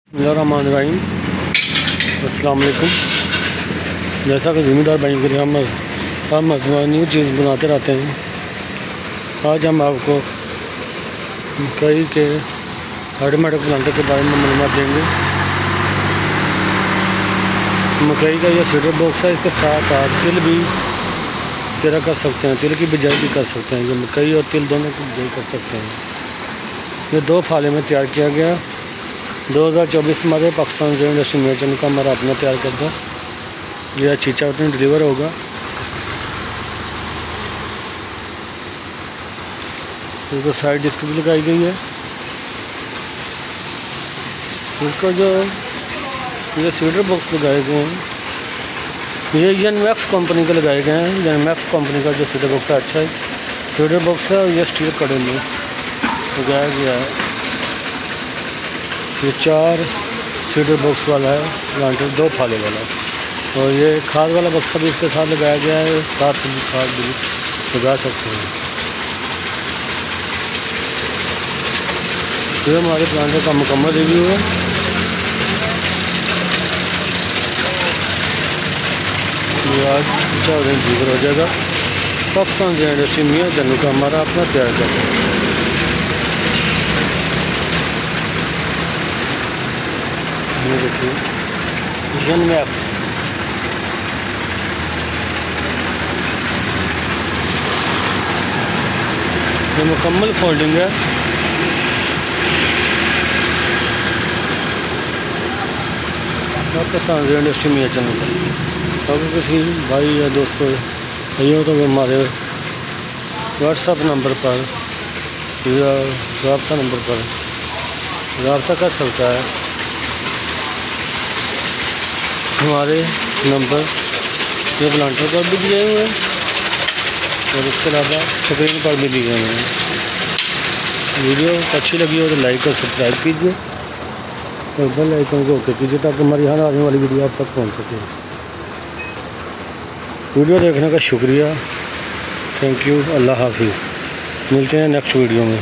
बिस्मिल्लाहिर्रहमानिर्रहीम। अस्सलाम वालेकुम। जैसा कि ज़िम्मेदार भाई के लिए हम न्यू चीज़ बनाते रहते हैं। आज हम आपको मकई के ऑटोमेटिक प्लांटर के बारे में मालूमात देंगे। मकई का यह सीडर बॉक्स है, इसके साथ आप तिल भी तेरा कर सकते हैं, तिल की बिजाई भी कर सकते हैं। ये मकई और तिल दोनों की बिजाई कर सकते हैं। ये 2 फाले में तैयार किया गया। 2024 हमारे पाकिस्तान से इंडस्ट्री मेचन का हमारा अपना तैयार करता। यह चीचा उतनी डिलीवर होगा। इसको साइड डिस्क भी लगाई गई है। इसको जो ये सीडर बॉक्स लगाए गए हैं, ये जनमैक्स कंपनी के लगाए गए हैं। जनमैक्स कंपनी का जो सीडर बॉक्स है, अच्छा है सीडर बॉक्स है। और ये स्टील कड़े में लगाया गया है। ये 4 सीडर बॉक्स वाला है प्लांटर, 2 फाले वाला। और ये खाद वाला बक्सा भी इसके साथ लगाया गया है, साथ भी खाद भी लगा सकते हैं। ये हमारे प्लांटर का मुकम्मल रिव्यू है। ये आज 4 दिन डिलीवर हो जाएगा। पाकिस्तान से इंडस्ट्री मियां जन्नू का हमारा अपना तैयार करता है। ये देखिए जनमैक्स, ये मुकम्मल फोल्डिंग है। पाकिस्तान से इंडस्ट्री में चैनल पर अगर किसी भाई या दोस्त को चाहिए तो हमारे व्हाट्सएप नंबर पर या रब्ता नंबर पर रब्ता कर सकता है। हमारे नंबर ये प्लांटर पर भी दिए हुए हैं और इसके अलावा स्क्रीन पर भी दिए हुए हैं। वीडियो अच्छी लगी हो तो लाइक और सब्सक्राइब कीजिए और बेल आइकन को ओके कीजिए ताकि हमारी हर आने वाली वीडियो आप तक पहुंच सके। वीडियो देखने का शुक्रिया, थैंक यू, अल्लाह हाफिज़। मिलते हैं नेक्स्ट वीडियो में।